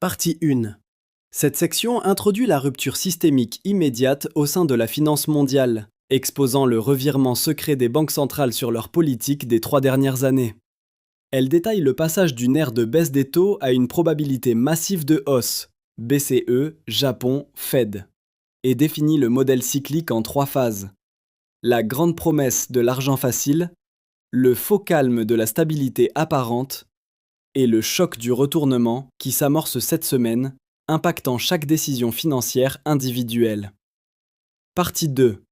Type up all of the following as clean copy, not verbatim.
Partie 1. Cette section introduit la rupture systémique immédiate au sein de la finance mondiale, exposant le revirement secret des banques centrales sur leur politique des 3 dernières années. Elle détaille le passage d'une ère de baisse des taux à une probabilité massive de hausse, BCE, Japon, Fed, et définit le modèle cyclique en 3 phases. La grande promesse de l'argent facile, le faux calme de la stabilité apparente, et le choc du retournement qui s'amorce cette semaine, impactant chaque décision financière individuelle. Partie 2.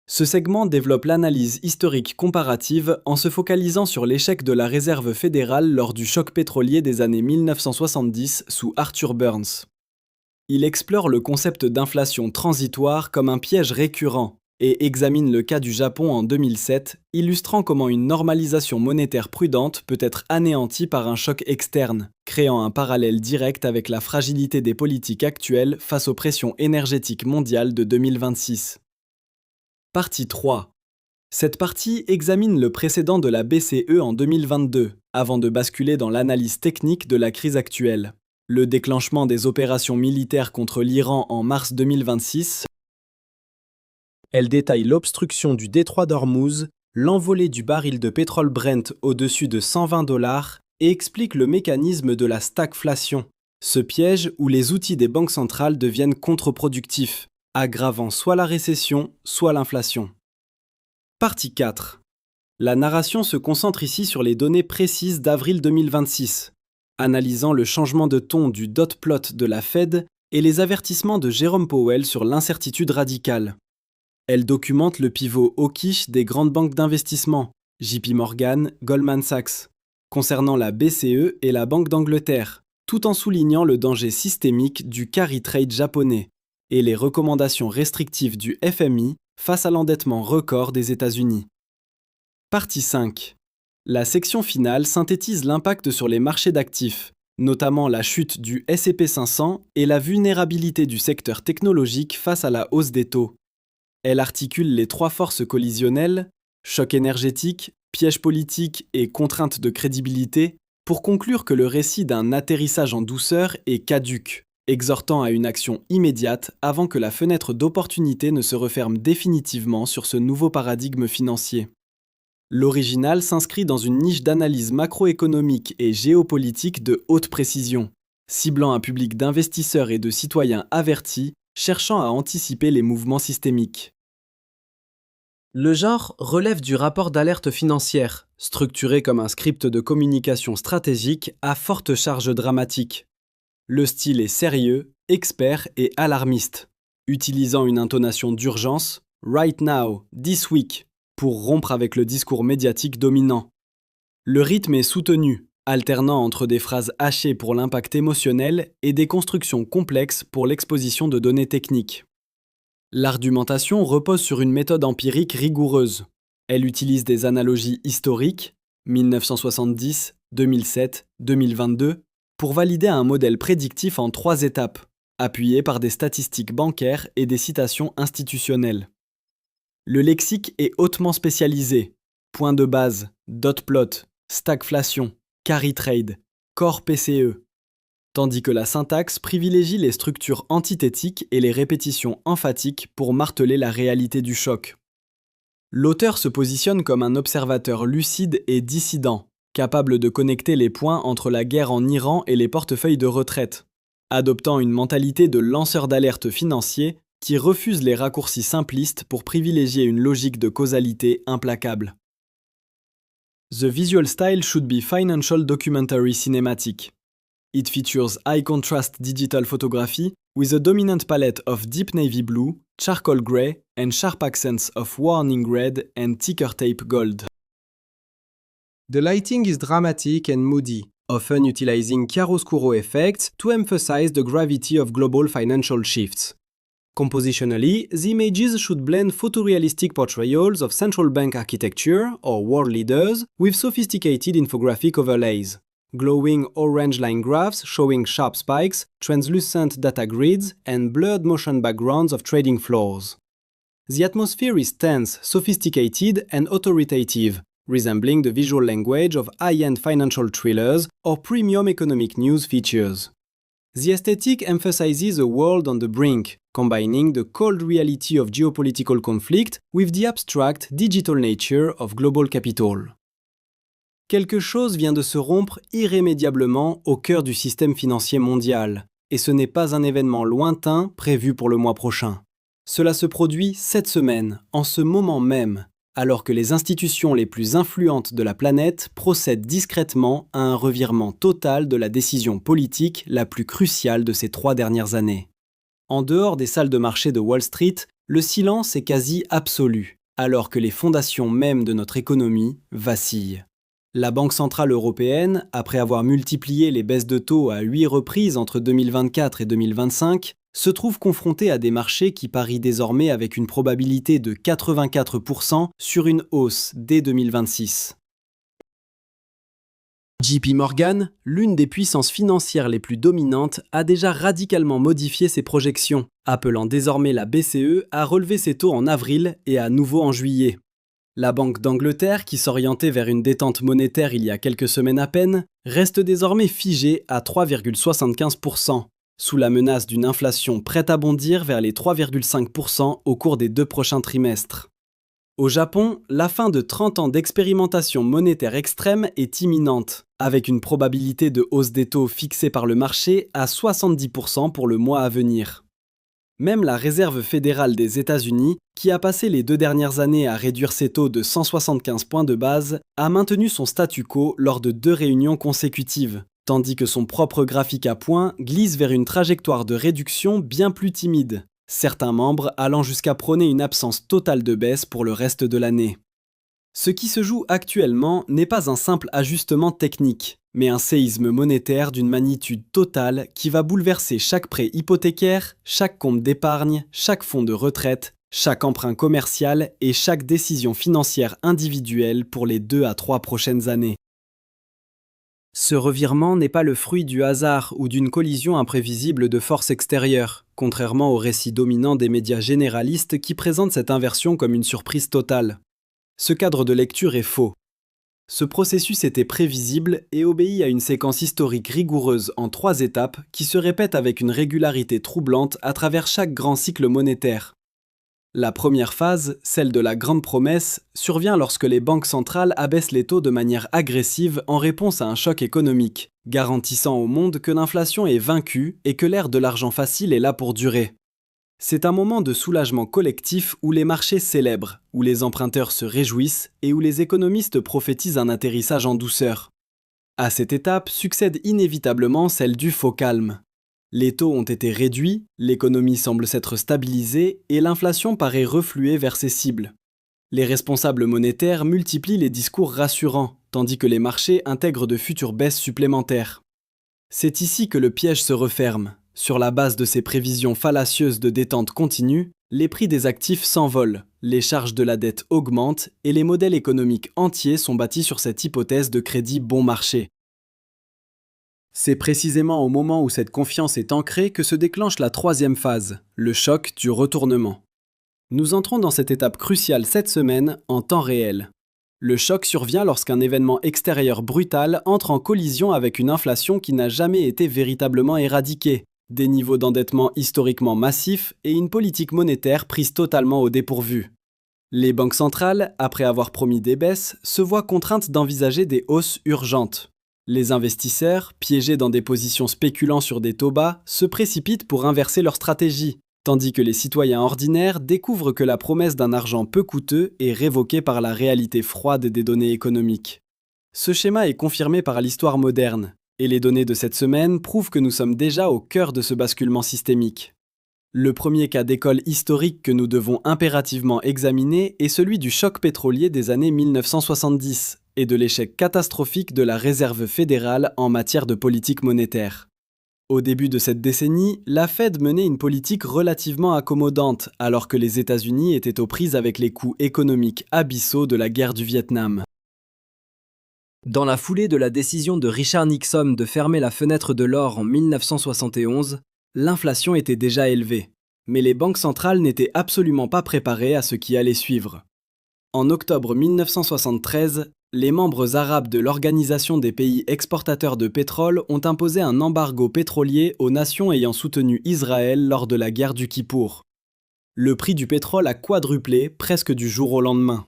Ce segment développe l'analyse historique comparative en se focalisant sur l'échec de la Réserve fédérale lors du choc pétrolier des années 1970 sous Arthur Burns. Il explore le concept d'inflation transitoire comme un piège récurrent et examine le cas du Japon en 2007, illustrant comment une normalisation monétaire prudente peut être anéantie par un choc externe, créant un parallèle direct avec la fragilité des politiques actuelles face aux pressions énergétiques mondiales de 2026. Partie 3. Cette partie examine le précédent de la BCE en 2022, avant de basculer dans l'analyse technique de la crise actuelle. Le déclenchement des opérations militaires contre l'Iran en mars 2026. Elle détaille l'obstruction du détroit d'Ormuz, l'envolée du baril de pétrole Brent au-dessus de $120 et explique le mécanisme de la stagflation, ce piège où les outils des banques centrales deviennent contre-productifs, aggravant soit la récession, soit l'inflation. Partie 4. La narration se concentre ici sur les données précises d'avril 2026, analysant le changement de ton du dot plot de la Fed et les avertissements de Jérôme Powell sur l'incertitude radicale. Elle documente le pivot hawkish des grandes banques d'investissement, JP Morgan, Goldman Sachs, concernant la BCE et la Banque d'Angleterre, tout en soulignant le danger systémique du carry trade japonais et les recommandations restrictives du FMI face à l'endettement record des États-Unis. Partie 5. La section finale synthétise l'impact sur les marchés d'actifs, notamment la chute du S&P 500 et la vulnérabilité du secteur technologique face à la hausse des taux. Elle articule les 3 forces collisionnelles, choc énergétique, piège politique et contrainte de crédibilité, pour conclure que le récit d'un atterrissage en douceur est caduc, exhortant à une action immédiate avant que la fenêtre d'opportunité ne se referme définitivement sur ce nouveau paradigme financier. L'original s'inscrit dans une niche d'analyse macroéconomique et géopolitique de haute précision, ciblant un public d'investisseurs et de citoyens avertis, cherchant à anticiper les mouvements systémiques. Le genre relève du rapport d'alerte financière, structuré comme un script de communication stratégique à forte charge dramatique. Le style est sérieux, expert et alarmiste, utilisant une intonation d'urgence, right now, this week, pour rompre avec le discours médiatique dominant. Le rythme est soutenu, alternant entre des phrases hachées pour l'impact émotionnel et des constructions complexes pour l'exposition de données techniques. L'argumentation repose sur une méthode empirique rigoureuse. Elle utilise des analogies historiques, 1970, 2007, 2022, pour valider un modèle prédictif en 3 étapes, appuyé par des statistiques bancaires et des citations institutionnelles. Le lexique est hautement spécialisé. Point de base, dot plot, stagflation, carry trade, core PCE, tandis que la syntaxe privilégie les structures antithétiques et les répétitions emphatiques pour marteler la réalité du choc. L'auteur se positionne comme un observateur lucide et dissident, capable de connecter les points entre la guerre en Iran et les portefeuilles de retraite, adoptant une mentalité de lanceur d'alerte financier qui refuse les raccourcis simplistes pour privilégier une logique de causalité implacable. The visual style should be financial documentary cinematic. It features high-contrast digital photography with a dominant palette of deep navy blue, charcoal grey, and sharp accents of warning red and ticker tape gold. The lighting is dramatic and moody, often utilizing chiaroscuro effects to emphasize the gravity of global financial shifts. Compositionally, the images should blend photorealistic portrayals of central bank architecture or world leaders with sophisticated infographic overlays. Glowing orange line graphs showing sharp spikes, translucent data grids, and blurred motion backgrounds of trading floors. The atmosphere is tense, sophisticated, and authoritative, resembling the visual language of high-end financial thrillers or premium economic news features. The aesthetic emphasizes a world on the brink, combining the cold reality of geopolitical conflict with the abstract digital nature of global capital. Quelque chose vient de se rompre irrémédiablement au cœur du système financier mondial, et ce n'est pas un événement lointain prévu pour le mois prochain. Cela se produit cette semaine, en ce moment même, alors que les institutions les plus influentes de la planète procèdent discrètement à un revirement total de la décision politique la plus cruciale de ces 3 dernières années. En dehors des salles de marché de Wall Street, le silence est quasi absolu, alors que les fondations mêmes de notre économie vacillent. La Banque centrale européenne, après avoir multiplié les baisses de taux à 8 reprises entre 2024 et 2025, se trouve confrontée à des marchés qui parient désormais avec une probabilité de 84% sur une hausse dès 2026. JP Morgan, l'une des puissances financières les plus dominantes, a déjà radicalement modifié ses projections, appelant désormais la BCE à relever ses taux en avril et à nouveau en juillet. La Banque d'Angleterre, qui s'orientait vers une détente monétaire il y a quelques semaines à peine, reste désormais figée à 3,75%, sous la menace d'une inflation prête à bondir vers les 3,5% au cours des 2 prochains trimestres. Au Japon, la fin de 30 ans d'expérimentation monétaire extrême est imminente, avec une probabilité de hausse des taux fixée par le marché à 70% pour le mois à venir. Même la Réserve fédérale des États-Unis, qui a passé les 2 dernières années à réduire ses taux de 175 points de base, a maintenu son statu quo lors de 2 réunions consécutives, tandis que son propre graphique à points glisse vers une trajectoire de réduction bien plus timide, certains membres allant jusqu'à prôner une absence totale de baisse pour le reste de l'année. Ce qui se joue actuellement n'est pas un simple ajustement technique, mais un séisme monétaire d'une magnitude totale qui va bouleverser chaque prêt hypothécaire, chaque compte d'épargne, chaque fonds de retraite, chaque emprunt commercial et chaque décision financière individuelle pour les 2 à 3 prochaines années. Ce revirement n'est pas le fruit du hasard ou d'une collision imprévisible de forces extérieures, contrairement au récit dominant des médias généralistes qui présentent cette inversion comme une surprise totale. Ce cadre de lecture est faux. Ce processus était prévisible et obéit à une séquence historique rigoureuse en 3 étapes qui se répète avec une régularité troublante à travers chaque grand cycle monétaire. La première phase, celle de la grande promesse, survient lorsque les banques centrales abaissent les taux de manière agressive en réponse à un choc économique, garantissant au monde que l'inflation est vaincue et que l'ère de l'argent facile est là pour durer. C'est un moment de soulagement collectif où les marchés célèbrent, où les emprunteurs se réjouissent et où les économistes prophétisent un atterrissage en douceur. À cette étape succède inévitablement celle du faux calme. Les taux ont été réduits, l'économie semble s'être stabilisée et l'inflation paraît refluer vers ses cibles. Les responsables monétaires multiplient les discours rassurants, tandis que les marchés intègrent de futures baisses supplémentaires. C'est ici que le piège se referme. Sur la base de ces prévisions fallacieuses de détente continue, les prix des actifs s'envolent, les charges de la dette augmentent et les modèles économiques entiers sont bâtis sur cette hypothèse de crédit bon marché. C'est précisément au moment où cette confiance est ancrée que se déclenche la 3e phase, le choc du retournement. Nous entrons dans cette étape cruciale cette semaine en temps réel. Le choc survient lorsqu'un événement extérieur brutal entre en collision avec une inflation qui n'a jamais été véritablement éradiquée, des niveaux d'endettement historiquement massifs et une politique monétaire prise totalement au dépourvu. Les banques centrales, après avoir promis des baisses, se voient contraintes d'envisager des hausses urgentes. Les investisseurs, piégés dans des positions spéculant sur des taux bas, se précipitent pour inverser leur stratégie, tandis que les citoyens ordinaires découvrent que la promesse d'un argent peu coûteux est révoquée par la réalité froide des données économiques. Ce schéma est confirmé par l'histoire moderne, et les données de cette semaine prouvent que nous sommes déjà au cœur de ce basculement systémique. Le premier cas d'école historique que nous devons impérativement examiner est celui du choc pétrolier des années 1970 et de l'échec catastrophique de la Réserve fédérale en matière de politique monétaire. Au début de cette décennie, la Fed menait une politique relativement accommodante alors que les États-Unis étaient aux prises avec les coûts économiques abyssaux de la guerre du Vietnam. Dans la foulée de la décision de Richard Nixon de fermer la fenêtre de l'or en 1971, l'inflation était déjà élevée, mais les banques centrales n'étaient absolument pas préparées à ce qui allait suivre. En octobre 1973, les membres arabes de l'Organisation des pays exportateurs de pétrole ont imposé un embargo pétrolier aux nations ayant soutenu Israël lors de la guerre du Kippour. Le prix du pétrole a quadruplé presque du jour au lendemain.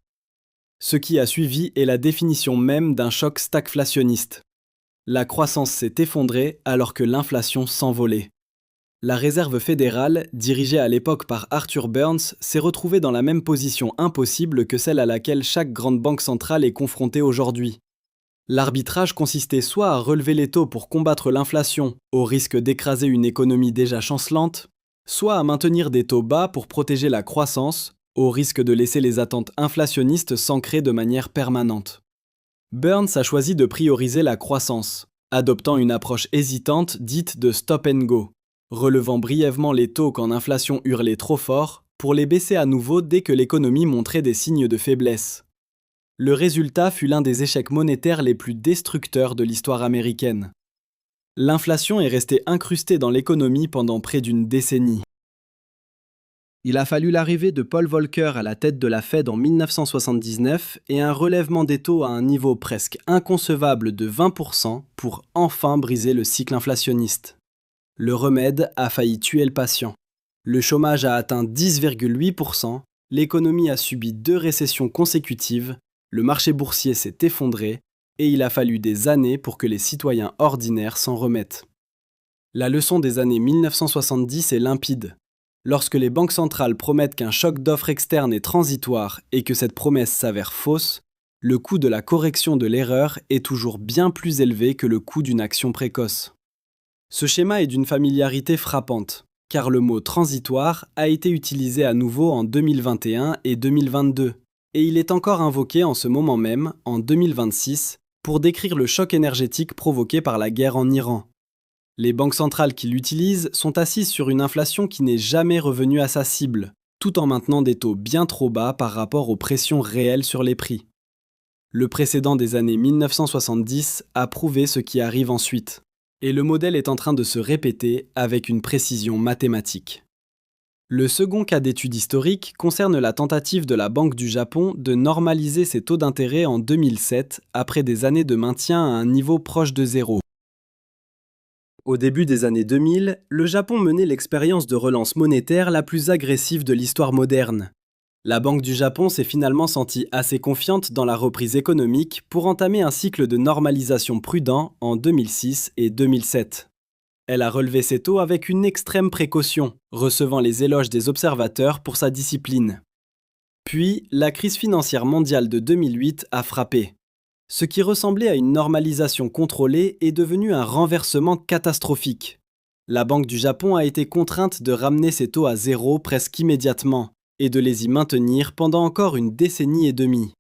Ce qui a suivi est la définition même d'un choc stagflationniste. La croissance s'est effondrée alors que l'inflation s'envolait. La Réserve fédérale, dirigée à l'époque par Arthur Burns, s'est retrouvée dans la même position impossible que celle à laquelle chaque grande banque centrale est confrontée aujourd'hui. L'arbitrage consistait soit à relever les taux pour combattre l'inflation, au risque d'écraser une économie déjà chancelante, soit à maintenir des taux bas pour protéger la croissance, au risque de laisser les attentes inflationnistes s'ancrer de manière permanente. Burns a choisi de prioriser la croissance, adoptant une approche hésitante dite de stop and go, relevant brièvement les taux quand l'inflation hurlait trop fort, pour les baisser à nouveau dès que l'économie montrait des signes de faiblesse. Le résultat fut l'un des échecs monétaires les plus destructeurs de l'histoire américaine. L'inflation est restée incrustée dans l'économie pendant près d'une décennie. Il a fallu l'arrivée de Paul Volcker à la tête de la Fed en 1979 et un relèvement des taux à un niveau presque inconcevable de 20% pour enfin briser le cycle inflationniste. Le remède a failli tuer le patient. Le chômage a atteint 10,8%, l'économie a subi 2 récessions consécutives, le marché boursier s'est effondré et il a fallu des années pour que les citoyens ordinaires s'en remettent. La leçon des années 1970 est limpide. Lorsque les banques centrales promettent qu'un choc d'offres externe est transitoire et que cette promesse s'avère fausse, le coût de la correction de l'erreur est toujours bien plus élevé que le coût d'une action précoce. Ce schéma est d'une familiarité frappante, car le mot transitoire a été utilisé à nouveau en 2021 et 2022, et il est encore invoqué en ce moment même, en 2026, pour décrire le choc énergétique provoqué par la guerre en Iran. Les banques centrales qui l'utilisent sont assises sur une inflation qui n'est jamais revenue à sa cible, tout en maintenant des taux bien trop bas par rapport aux pressions réelles sur les prix. Le précédent des années 1970 a prouvé ce qui arrive ensuite. Et le modèle est en train de se répéter avec une précision mathématique. Le second cas d'étude historique concerne la tentative de la Banque du Japon de normaliser ses taux d'intérêt en 2007 après des années de maintien à un niveau proche de zéro. Au début des années 2000, le Japon menait l'expérience de relance monétaire la plus agressive de l'histoire moderne. La Banque du Japon s'est finalement sentie assez confiante dans la reprise économique pour entamer un cycle de normalisation prudent en 2006 et 2007. Elle a relevé ses taux avec une extrême précaution, recevant les éloges des observateurs pour sa discipline. Puis, la crise financière mondiale de 2008 a frappé. Ce qui ressemblait à une normalisation contrôlée est devenu un renversement catastrophique. La Banque du Japon a été contrainte de ramener ses taux à zéro presque immédiatement, et de les y maintenir pendant encore une décennie et demie.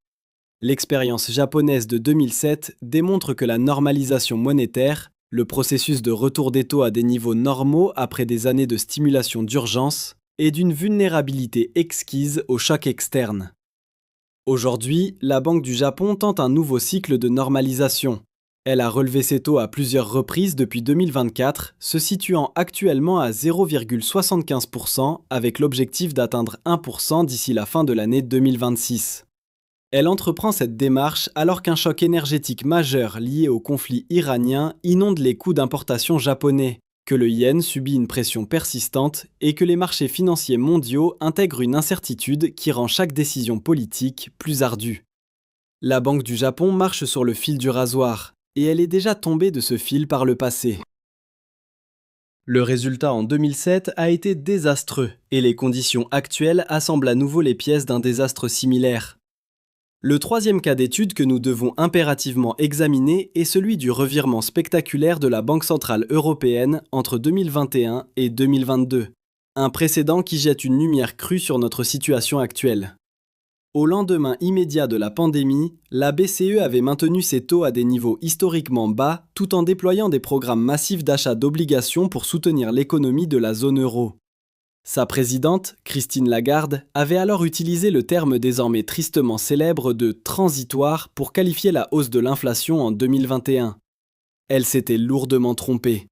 L'expérience japonaise de 2007 démontre que la normalisation monétaire, le processus de retour des taux à des niveaux normaux après des années de stimulation d'urgence, est d'une vulnérabilité exquise aux chocs externes. Aujourd'hui, la Banque du Japon tente un nouveau cycle de normalisation. Elle a relevé ses taux à plusieurs reprises depuis 2024, se situant actuellement à 0,75% avec l'objectif d'atteindre 1% d'ici la fin de l'année 2026. Elle entreprend cette démarche alors qu'un choc énergétique majeur lié au conflit iranien inonde les coûts d'importation japonais, que le yen subit une pression persistante et que les marchés financiers mondiaux intègrent une incertitude qui rend chaque décision politique plus ardue. La Banque du Japon marche sur le fil du rasoir, et elle est déjà tombée de ce fil par le passé. Le résultat en 2007 a été désastreux, et les conditions actuelles assemblent à nouveau les pièces d'un désastre similaire. Le troisième cas d'étude que nous devons impérativement examiner est celui du revirement spectaculaire de la Banque centrale européenne entre 2021 et 2022, un précédent qui jette une lumière crue sur notre situation actuelle. Au lendemain immédiat de la pandémie, la BCE avait maintenu ses taux à des niveaux historiquement bas tout en déployant des programmes massifs d'achat d'obligations pour soutenir l'économie de la zone euro. Sa présidente, Christine Lagarde, avait alors utilisé le terme désormais tristement célèbre de « transitoire » pour qualifier la hausse de l'inflation en 2021. Elle s'était lourdement trompée.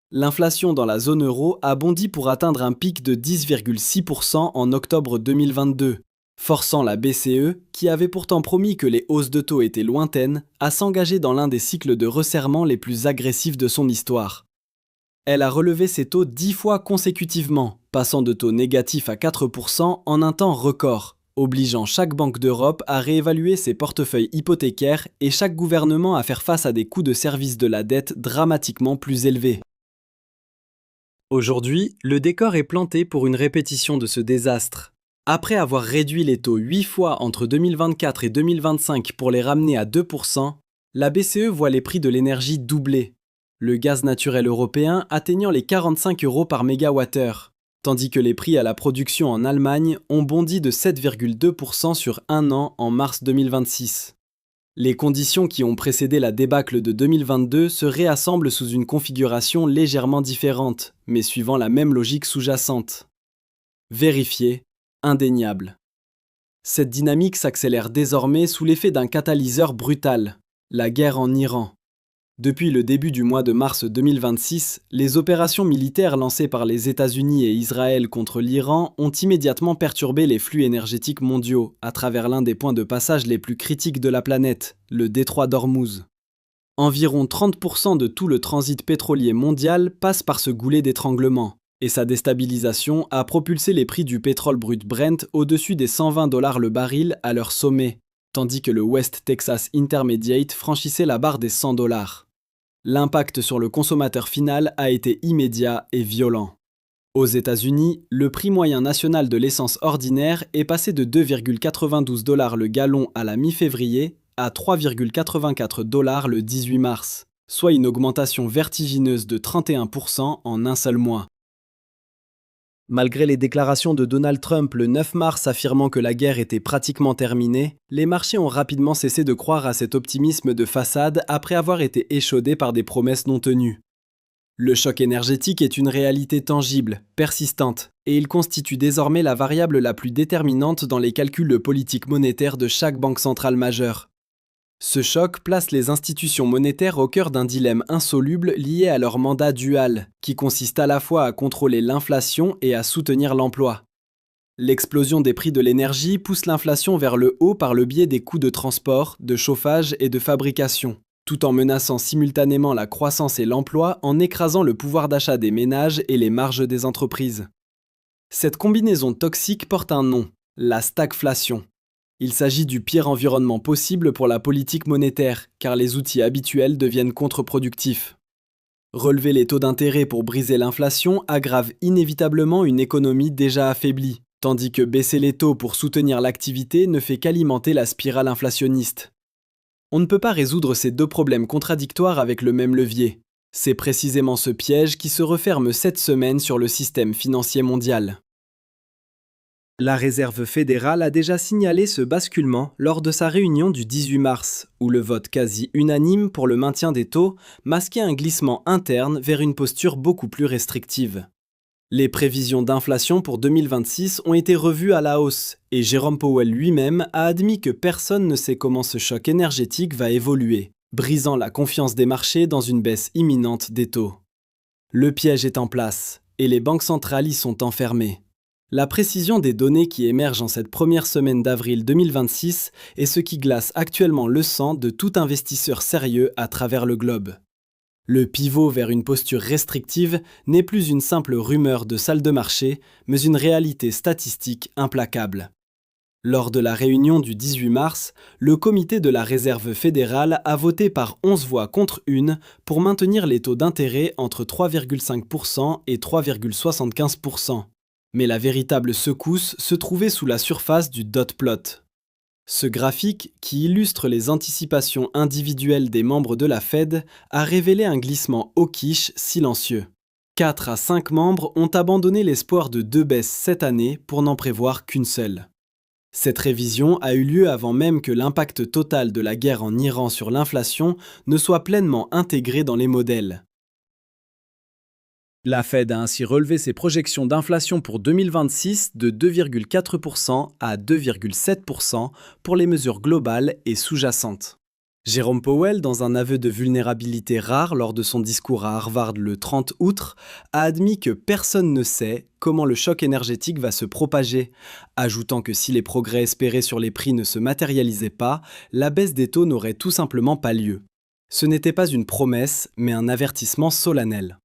L'inflation dans la zone euro a bondi pour atteindre un pic de 10,6% en octobre 2022, forçant la BCE, qui avait pourtant promis que les hausses de taux étaient lointaines, à s'engager dans l'un des cycles de resserrement les plus agressifs de son histoire. Elle a relevé ses taux 10 fois consécutivement, passant de taux négatifs à 4% en un temps record, obligeant chaque banque d'Europe à réévaluer ses portefeuilles hypothécaires et chaque gouvernement à faire face à des coûts de service de la dette dramatiquement plus élevés. Aujourd'hui, le décor est planté pour une répétition de ce désastre. Après avoir réduit les taux 8 fois entre 2024 et 2025 pour les ramener à 2%, la BCE voit les prix de l'énergie doubler. Le gaz naturel européen atteignant les 45 € par mégawattheure, tandis que les prix à la production en Allemagne ont bondi de 7,2% sur un an en mars 2026. Les conditions qui ont précédé la débâcle de 2022 se réassemblent sous une configuration légèrement différente, mais suivant la même logique sous-jacente. Vérifié, indéniable. Cette dynamique s'accélère désormais sous l'effet d'un catalyseur brutal, la guerre en Iran. Depuis le début du mois de mars 2026, les opérations militaires lancées par les États-Unis et Israël contre l'Iran ont immédiatement perturbé les flux énergétiques mondiaux à travers l'un des points de passage les plus critiques de la planète, le détroit d'Ormuz. Environ 30% de tout le transit pétrolier mondial passe par ce goulet d'étranglement, et sa déstabilisation a propulsé les prix du pétrole brut Brent au-dessus des 120 $ le baril à leur sommet, tandis que le West Texas Intermediate franchissait la barre des 100 $. L'impact sur le consommateur final a été immédiat et violent. Aux États-Unis, le prix moyen national de l'essence ordinaire est passé de 2,92 $ le gallon à la mi-février à 3,84 $ le 18 mars, soit une augmentation vertigineuse de 31% en un seul mois. Malgré les déclarations de Donald Trump le 9 mars affirmant que la guerre était pratiquement terminée, les marchés ont rapidement cessé de croire à cet optimisme de façade après avoir été échaudés par des promesses non tenues. Le choc énergétique est une réalité tangible, persistante, et il constitue désormais la variable la plus déterminante dans les calculs de politique monétaire de chaque banque centrale majeure. Ce choc place les institutions monétaires au cœur d'un dilemme insoluble lié à leur mandat dual, qui consiste à la fois à contrôler l'inflation et à soutenir l'emploi. L'explosion des prix de l'énergie pousse l'inflation vers le haut par le biais des coûts de transport, de chauffage et de fabrication, tout en menaçant simultanément la croissance et l'emploi en écrasant le pouvoir d'achat des ménages et les marges des entreprises. Cette combinaison toxique porte un nom, la stagflation. Il s'agit du pire environnement possible pour la politique monétaire, car les outils habituels deviennent contre-productifs. Relever les taux d'intérêt pour briser l'inflation aggrave inévitablement une économie déjà affaiblie, tandis que baisser les taux pour soutenir l'activité ne fait qu'alimenter la spirale inflationniste. On ne peut pas résoudre ces deux problèmes contradictoires avec le même levier. C'est précisément ce piège qui se referme cette semaine sur le système financier mondial. La Réserve fédérale a déjà signalé ce basculement lors de sa réunion du 18 mars, où le vote quasi unanime pour le maintien des taux masquait un glissement interne vers une posture beaucoup plus restrictive. Les prévisions d'inflation pour 2026 ont été revues à la hausse, et Jérôme Powell lui-même a admis que personne ne sait comment ce choc énergétique va évoluer, brisant la confiance des marchés dans une baisse imminente des taux. Le piège est en place, et les banques centrales y sont enfermées. La précision des données qui émergent en cette première semaine d'avril 2026 est ce qui glace actuellement le sang de tout investisseur sérieux à travers le globe. Le pivot vers une posture restrictive n'est plus une simple rumeur de salle de marché, mais une réalité statistique implacable. Lors de la réunion du 18 mars, le comité de la Réserve fédérale a voté par 11 voix contre 1 pour maintenir les taux d'intérêt entre 3,5% et 3,75%. Mais la véritable secousse se trouvait sous la surface du dot plot. Ce graphique, qui illustre les anticipations individuelles des membres de la Fed, a révélé un glissement hawkish silencieux. 4 à 5 membres ont abandonné l'espoir de 2 baisses cette année pour n'en prévoir qu'une seule. Cette révision a eu lieu avant même que l'impact total de la guerre en Iran sur l'inflation ne soit pleinement intégré dans les modèles. La Fed a ainsi relevé ses projections d'inflation pour 2026 de 2,4% à 2,7% pour les mesures globales et sous-jacentes. Jérôme Powell, dans un aveu de vulnérabilité rare lors de son discours à Harvard le 30 août, a admis que personne ne sait comment le choc énergétique va se propager, ajoutant que si les progrès espérés sur les prix ne se matérialisaient pas, la baisse des taux n'aurait tout simplement pas lieu. Ce n'était pas une promesse, mais un avertissement solennel.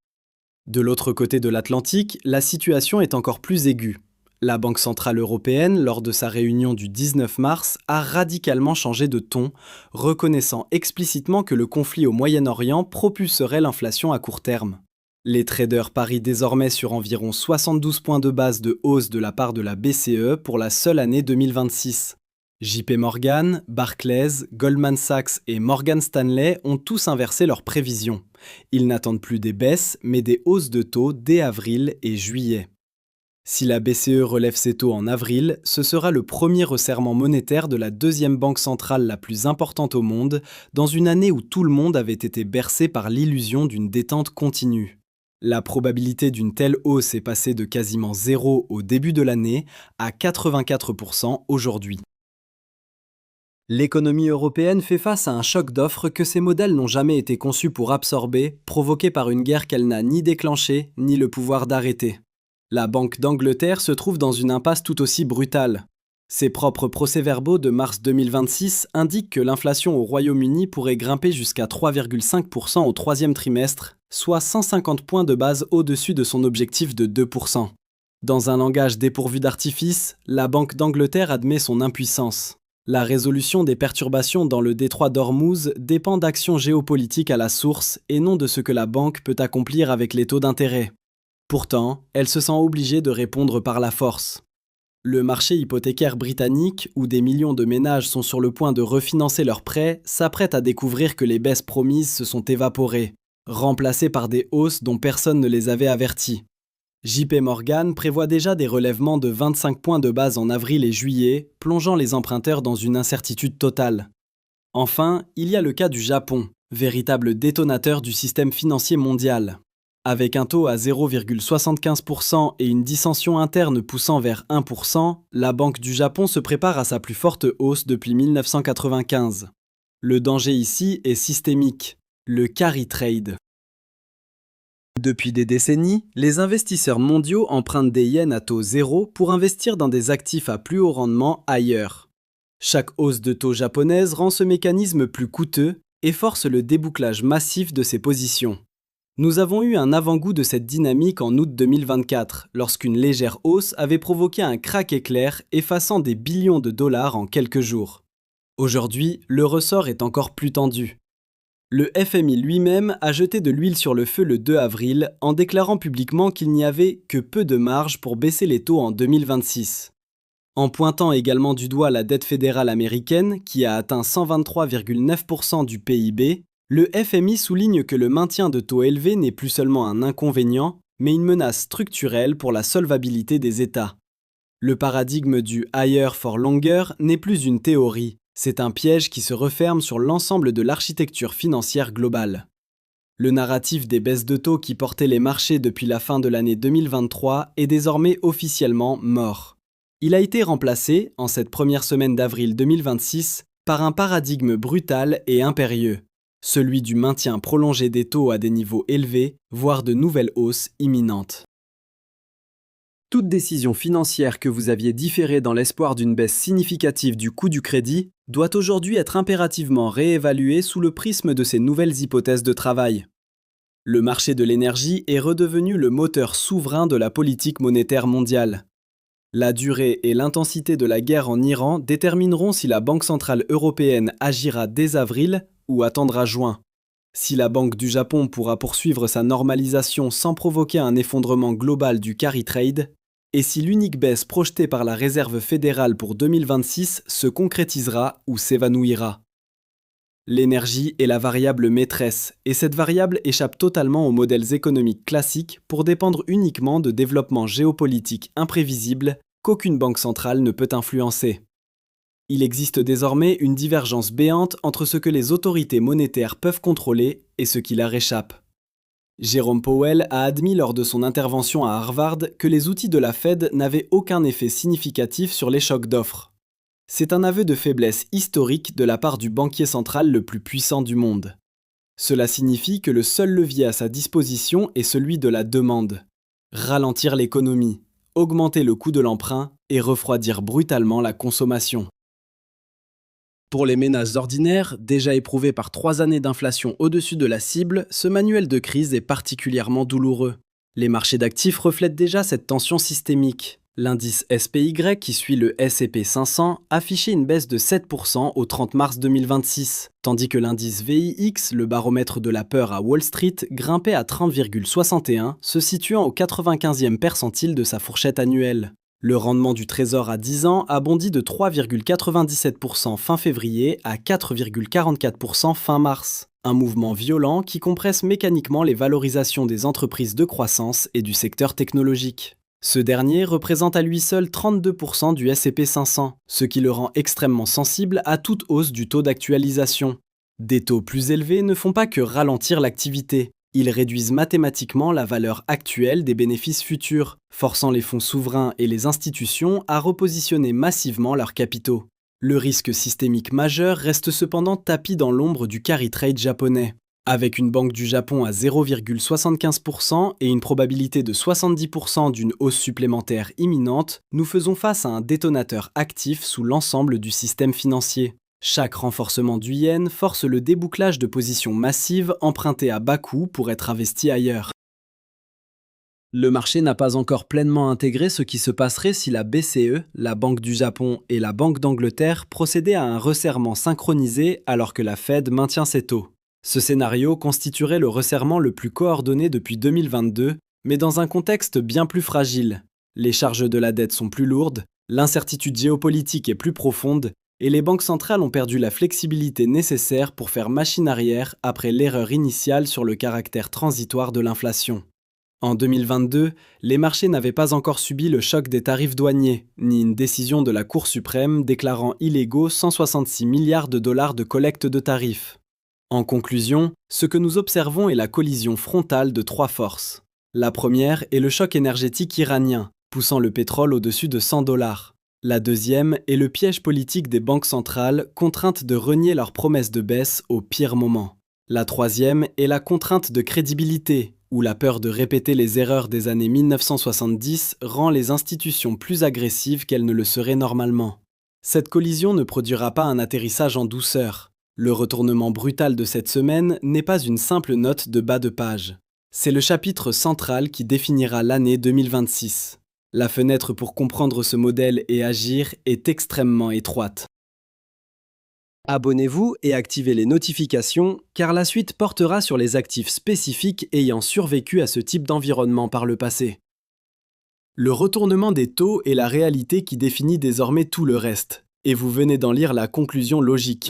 De l'autre côté de l'Atlantique, la situation est encore plus aiguë. La Banque centrale européenne, lors de sa réunion du 19 mars, a radicalement changé de ton, reconnaissant explicitement que le conflit au Moyen-Orient propulserait l'inflation à court terme. Les traders parient désormais sur environ 72 points de base de hausse de la part de la BCE pour la seule année 2026. JP Morgan, Barclays, Goldman Sachs et Morgan Stanley ont tous inversé leurs prévisions. Ils n'attendent plus des baisses, mais des hausses de taux dès avril et juillet. Si la BCE relève ses taux en avril, ce sera le premier resserrement monétaire de la deuxième banque centrale la plus importante au monde, dans une année où tout le monde avait été bercé par l'illusion d'une détente continue. La probabilité d'une telle hausse est passée de quasiment 0 au début de l'année à 84% aujourd'hui. L'économie européenne fait face à un choc d'offres que ses modèles n'ont jamais été conçus pour absorber, provoqué par une guerre qu'elle n'a ni déclenchée, ni le pouvoir d'arrêter. La Banque d'Angleterre se trouve dans une impasse tout aussi brutale. Ses propres procès-verbaux de mars 2026 indiquent que l'inflation au Royaume-Uni pourrait grimper jusqu'à 3,5% au troisième trimestre, soit 150 points de base au-dessus de son objectif de 2%. Dans un langage dépourvu d'artifice, la Banque d'Angleterre admet son impuissance. La résolution des perturbations dans le détroit d'Ormuz dépend d'actions géopolitiques à la source et non de ce que la banque peut accomplir avec les taux d'intérêt. Pourtant, elle se sent obligée de répondre par la force. Le marché hypothécaire britannique, où des millions de ménages sont sur le point de refinancer leurs prêts, s'apprête à découvrir que les baisses promises se sont évaporées, remplacées par des hausses dont personne ne les avait avertis. JP Morgan prévoit déjà des relèvements de 25 points de base en avril et juillet, plongeant les emprunteurs dans une incertitude totale. Enfin, il y a le cas du Japon, véritable détonateur du système financier mondial. Avec un taux à 0,75% et une dissension interne poussant vers 1%, la Banque du Japon se prépare à sa plus forte hausse depuis 1995. Le danger ici est systémique, le carry trade. Depuis des décennies, les investisseurs mondiaux empruntent des yens à taux zéro pour investir dans des actifs à plus haut rendement ailleurs. Chaque hausse de taux japonaise rend ce mécanisme plus coûteux et force le débouclage massif de ces positions. Nous avons eu un avant-goût de cette dynamique en août 2024, lorsqu'une légère hausse avait provoqué un krach éclair effaçant des billions de dollars en quelques jours. Aujourd'hui, le ressort est encore plus tendu. Le FMI lui-même a jeté de l'huile sur le feu le 2 avril en déclarant publiquement qu'il n'y avait que peu de marge pour baisser les taux en 2026. En pointant également du doigt la dette fédérale américaine, qui a atteint 123,9% du PIB, le FMI souligne que le maintien de taux élevés n'est plus seulement un inconvénient, mais une menace structurelle pour la solvabilité des États. Le paradigme du higher for longer n'est plus une théorie, c'est un piège qui se referme sur l'ensemble de l'architecture financière globale. Le narratif des baisses de taux qui portait les marchés depuis la fin de l'année 2023 est désormais officiellement mort. Il a été remplacé, en cette première semaine d'avril 2026, par un paradigme brutal et impérieux. Celui du maintien prolongé des taux à des niveaux élevés, voire de nouvelles hausses imminentes. Toute décision financière que vous aviez différée dans l'espoir d'une baisse significative du coût du crédit doit aujourd'hui être impérativement réévaluée sous le prisme de ces nouvelles hypothèses de travail. Le marché de l'énergie est redevenu le moteur souverain de la politique monétaire mondiale. La durée et l'intensité de la guerre en Iran détermineront si la Banque centrale européenne agira dès avril ou attendra juin. Si la Banque du Japon pourra poursuivre sa normalisation sans provoquer un effondrement global du carry trade, et si l'unique baisse projetée par la Réserve fédérale pour 2026 se concrétisera ou s'évanouira. L'énergie est la variable maîtresse, et cette variable échappe totalement aux modèles économiques classiques pour dépendre uniquement de développements géopolitiques imprévisibles qu'aucune banque centrale ne peut influencer. Il existe désormais une divergence béante entre ce que les autorités monétaires peuvent contrôler et ce qui leur échappe. Jérôme Powell a admis lors de son intervention à Harvard que les outils de la Fed n'avaient aucun effet significatif sur les chocs d'offres. C'est un aveu de faiblesse historique de la part du banquier central le plus puissant du monde. Cela signifie que le seul levier à sa disposition est celui de la demande. Ralentir l'économie, augmenter le coût de l'emprunt et refroidir brutalement la consommation. Pour les ménages ordinaires, déjà éprouvés par 3 années d'inflation au-dessus de la cible, ce manuel de crise est particulièrement douloureux. Les marchés d'actifs reflètent déjà cette tension systémique. L'indice SPY, qui suit le S&P 500, affichait une baisse de 7% au 30 mars 2026, tandis que l'indice VIX, le baromètre de la peur à Wall Street, grimpait à 30,61, se situant au 95e percentile de sa fourchette annuelle. Le rendement du Trésor à 10 ans a bondi de 3,97% fin février à 4,44% fin mars. Un mouvement violent qui compresse mécaniquement les valorisations des entreprises de croissance et du secteur technologique. Ce dernier représente à lui seul 32% du S&P 500, ce qui le rend extrêmement sensible à toute hausse du taux d'actualisation. Des taux plus élevés ne font pas que ralentir l'activité. Ils réduisent mathématiquement la valeur actuelle des bénéfices futurs, forçant les fonds souverains et les institutions à repositionner massivement leurs capitaux. Le risque systémique majeur reste cependant tapi dans l'ombre du carry trade japonais. Avec une banque du Japon à 0,75% et une probabilité de 70% d'une hausse supplémentaire imminente, nous faisons face à un détonateur actif sous l'ensemble du système financier. Chaque renforcement du yen force le débouclage de positions massives empruntées à bas coût pour être investies ailleurs. Le marché n'a pas encore pleinement intégré ce qui se passerait si la BCE, la Banque du Japon et la Banque d'Angleterre procédaient à un resserrement synchronisé alors que la Fed maintient ses taux. Ce scénario constituerait le resserrement le plus coordonné depuis 2022, mais dans un contexte bien plus fragile. Les charges de la dette sont plus lourdes, l'incertitude géopolitique est plus profonde, et les banques centrales ont perdu la flexibilité nécessaire pour faire machine arrière après l'erreur initiale sur le caractère transitoire de l'inflation. En 2022, les marchés n'avaient pas encore subi le choc des tarifs douaniers, ni une décision de la Cour suprême déclarant illégaux 166 milliards de dollars de collecte de tarifs. En conclusion, ce que nous observons est la collision frontale de 3 forces. La première est le choc énergétique iranien, poussant le pétrole au-dessus de 100 $. La deuxième est le piège politique des banques centrales, contraintes de renier leurs promesses de baisse au pire moment. La troisième est la contrainte de crédibilité, où la peur de répéter les erreurs des années 1970 rend les institutions plus agressives qu'elles ne le seraient normalement. Cette collision ne produira pas un atterrissage en douceur. Le retournement brutal de cette semaine n'est pas une simple note de bas de page. C'est le chapitre central qui définira l'année 2026. La fenêtre pour comprendre ce modèle et agir est extrêmement étroite. Abonnez-vous et activez les notifications, car la suite portera sur les actifs spécifiques ayant survécu à ce type d'environnement par le passé. Le retournement des taux est la réalité qui définit désormais tout le reste, et vous venez d'en lire la conclusion logique.